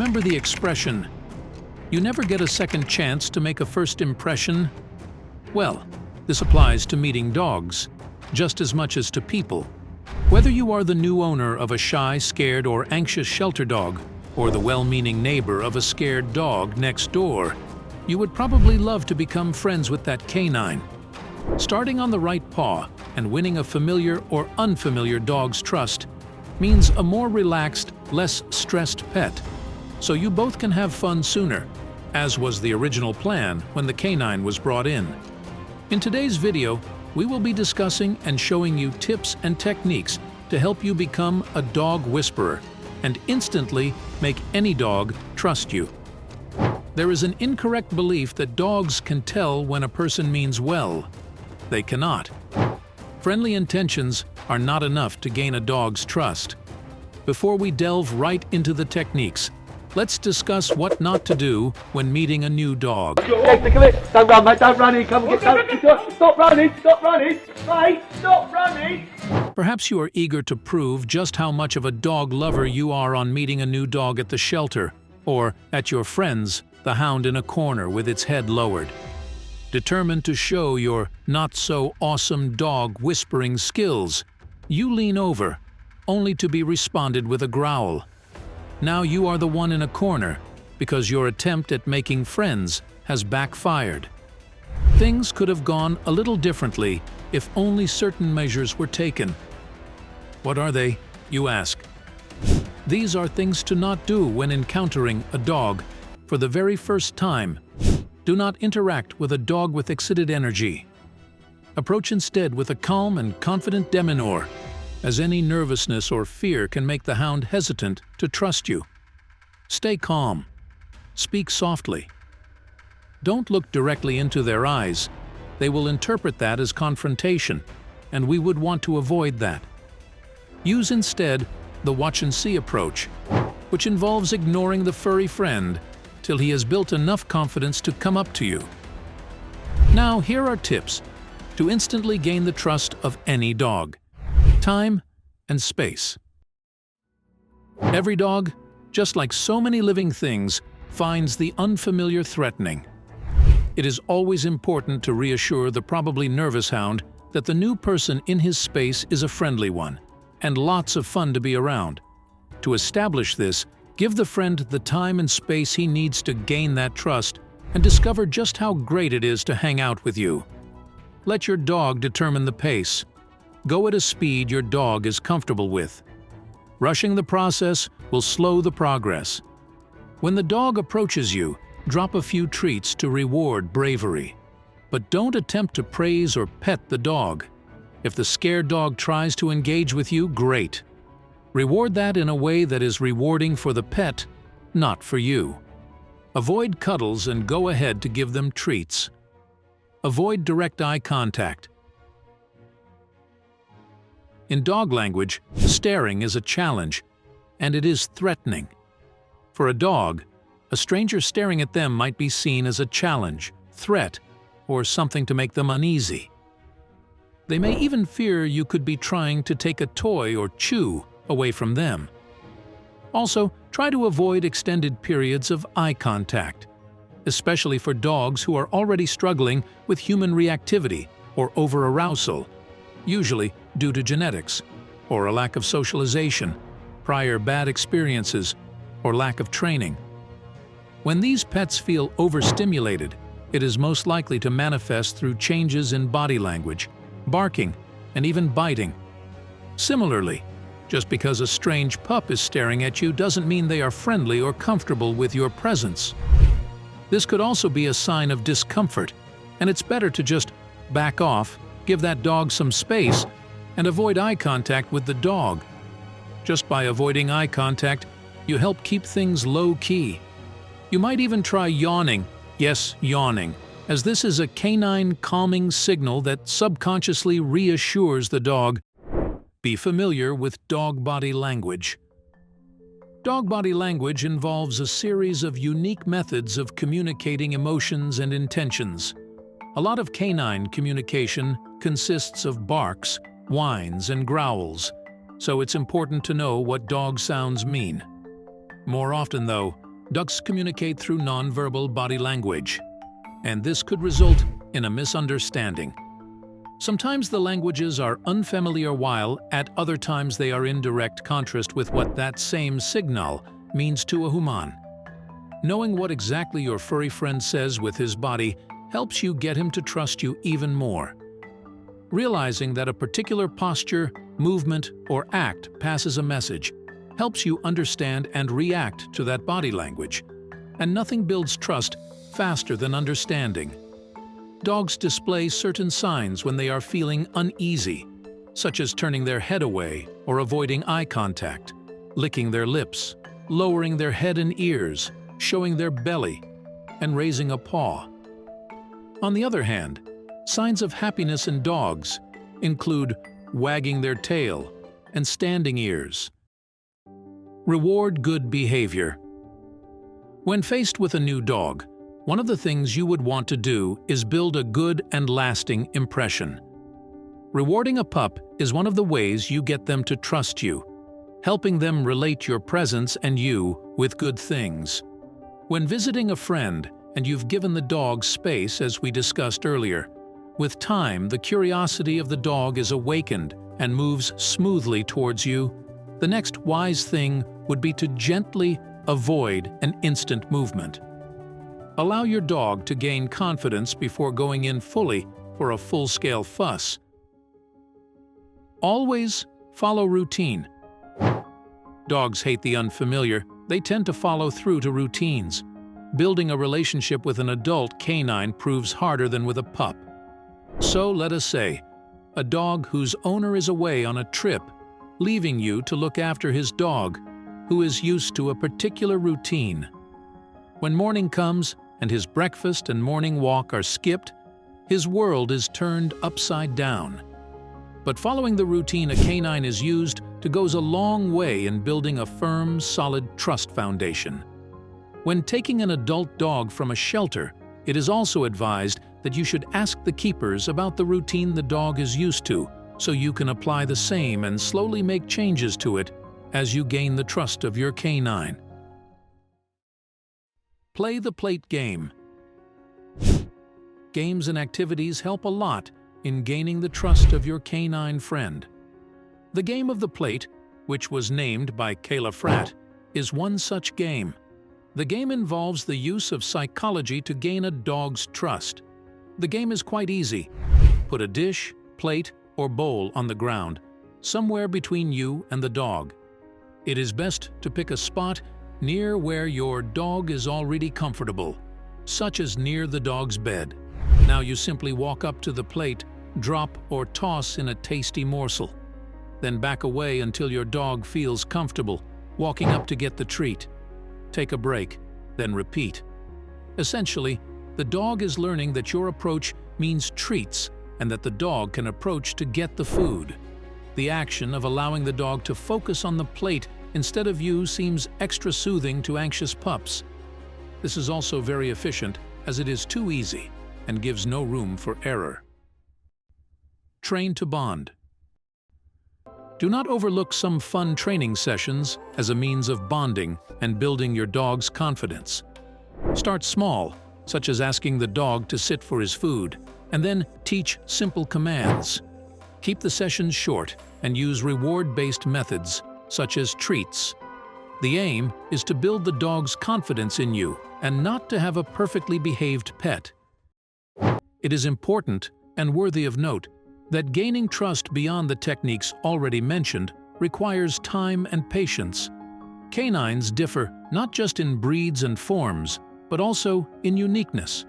Remember the expression, "You never get a second chance to make a first impression"? Well, this applies to meeting dogs, just as much as to people. Whether you are the new owner of a shy, scared, or anxious shelter dog, or the well-meaning neighbor of a scared dog next door, you would probably love to become friends with that canine. Starting on the right paw and winning a familiar or unfamiliar dog's trust means a more relaxed, less stressed pet, so you both can have fun sooner, as was the original plan when the canine was brought in. In today's video, we will be discussing and showing you tips and techniques to help you become a dog whisperer and instantly make any dog trust you. There is an incorrect belief that dogs can tell when a person means well. They cannot. Friendly intentions are not enough to gain a dog's trust. Before we delve right into the techniques, let's discuss what not to do when meeting a new dog. Don't run, mate, don't run in, come and get, stop running, mate, stop running! Perhaps you are eager to prove just how much of a dog lover you are on meeting a new dog at the shelter, or at your friend's, the hound in a corner with its head lowered. Determined to show your not-so-awesome dog whispering skills, you lean over, only to be responded with a growl. Now you are the one in a corner, because your attempt at making friends has backfired. Things could have gone a little differently if only certain measures were taken. What are they, you ask? These are things to not do when encountering a dog for the very first time. Do not interact with a dog with excited energy. Approach instead with a calm and confident demeanor, as any nervousness or fear can make the hound hesitant to trust you. Stay calm. Speak softly. Don't look directly into their eyes. They will interpret that as confrontation, and we would want to avoid that. Use instead the watch-and-see approach, which involves ignoring the furry friend till he has built enough confidence to come up to you. Now, here are tips to instantly gain the trust of any dog. Time and space. Every dog, just like so many living things, finds the unfamiliar threatening. It is always important to reassure the probably nervous hound that the new person in his space is a friendly one, and lots of fun to be around. To establish this, give the friend the time and space he needs to gain that trust and discover just how great it is to hang out with you. Let your dog determine the pace. Go at a speed your dog is comfortable with. Rushing the process will slow the progress. When the dog approaches you, drop a few treats to reward bravery. But don't attempt to praise or pet the dog. If the scared dog tries to engage with you, great. Reward that in a way that is rewarding for the pet, not for you. Avoid cuddles and go ahead to give them treats. Avoid direct eye contact. In dog language, staring is a challenge, and it is threatening. For a dog, a stranger staring at them might be seen as a challenge, threat, or something to make them uneasy. They may even fear you could be trying to take a toy or chew away from them. Also, try to avoid extended periods of eye contact, especially for dogs who are already struggling with human reactivity or over-arousal, usually due to genetics, or a lack of socialization, prior bad experiences, or lack of training. When these pets feel overstimulated, it is most likely to manifest through changes in body language, barking, and even biting. Similarly, just because a strange pup is staring at you doesn't mean they are friendly or comfortable with your presence. This could also be a sign of discomfort, and it's better to just back off, give that dog some space, and avoid eye contact with the dog. Just by avoiding eye contact, you help keep things low-key. You might even try yawning, yes, yawning, as this is a canine calming signal that subconsciously reassures the dog. Be familiar with dog body language. Dog body language involves a series of unique methods of communicating emotions and intentions. A lot of canine communication consists of barks, whines, and growls, so it's important to know what dog sounds mean. More often, though, Ducks communicate through nonverbal body language, and this could result in a misunderstanding. Sometimes the languages are unfamiliar, while at other times they are in direct contrast with what that same signal means to a human. Knowing what exactly your furry friend says with his body helps you get him to trust you even more. Realizing that a particular posture, movement, or act passes a message helps you understand and react to that body language. And nothing builds trust faster than understanding. Dogs display certain signs when they are feeling uneasy, such as turning their head away or avoiding eye contact, licking their lips, lowering their head and ears, showing their belly, and raising a paw. On the other hand, signs of happiness in dogs include wagging their tail and standing ears. Reward good behavior. When faced with a new dog, one of the things you would want to do is build a good and lasting impression. Rewarding a pup is one of the ways you get them to trust you, helping them relate your presence and you with good things. When visiting a friend and you've given the dog space, as we discussed earlier, with time the curiosity of the dog is awakened and moves smoothly towards you, the next wise thing would be to gently avoid an instant movement. Allow your dog to gain confidence before going in fully for a full-scale fuss. Always follow routine. Dogs hate the unfamiliar. They tend to follow through to routines. Building a relationship with an adult canine proves harder than with a pup. So let us say, a dog whose owner is away on a trip, leaving you to look after his dog, who is used to a particular routine. When morning comes and his breakfast and morning walk are skipped, his world is turned upside down. But following the routine a canine is used to goes a long way in building a firm, solid trust foundation. When taking an adult dog from a shelter, it is also advised that you should ask the keepers about the routine the dog is used to, so you can apply the same and slowly make changes to it as you gain the trust of your canine. Play the plate game. Games and activities help a lot in gaining the trust of your canine friend. The game of the plate, which was named by Kayla Fratt, is one such game. The game involves the use of psychology to gain a dog's trust. The game is quite easy. Put a dish, plate, or bowl on the ground, somewhere between you and the dog. It is best to pick a spot near where your dog is already comfortable, such as near the dog's bed. Now you simply walk up to the plate, drop or toss in a tasty morsel. Then back away until your dog feels comfortable, walking up to get the treat. Take a break, then repeat. Essentially, the dog is learning that your approach means treats and that the dog can approach to get the food. The action of allowing the dog to focus on the plate instead of you seems extra soothing to anxious pups. This is also very efficient as it is too easy and gives no room for error. Train to bond. Do not overlook some fun training sessions as a means of bonding and building your dog's confidence. Start small, such as asking the dog to sit for his food, and then teach simple commands. Keep the sessions short and use reward-based methods, such as treats. The aim is to build the dog's confidence in you and not to have a perfectly behaved pet. It is important and worthy of note that gaining trust beyond the techniques already mentioned requires time and patience. Canines differ not just in breeds and forms, but also in uniqueness.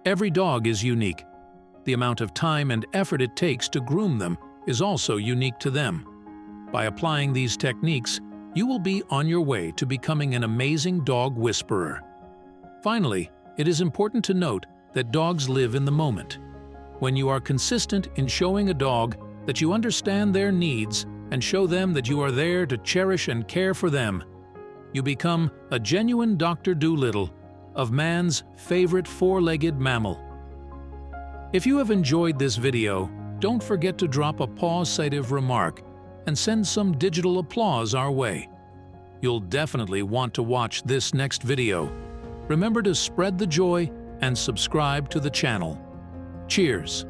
Every dog is unique. The amount of time and effort it takes to groom them is also unique to them. By applying these techniques, you will be on your way to becoming an amazing dog whisperer. Finally, it is important to note that dogs live in the moment. When you are consistent in showing a dog that you understand their needs and show them that you are there to cherish and care for them, you become a genuine Dr. Dolittle of man's favorite four-legged mammal. If you have enjoyed this video, don't forget to drop a positive remark and send some digital applause our way. You'll definitely want to watch this next video. Remember to spread the joy and subscribe to the channel. Cheers!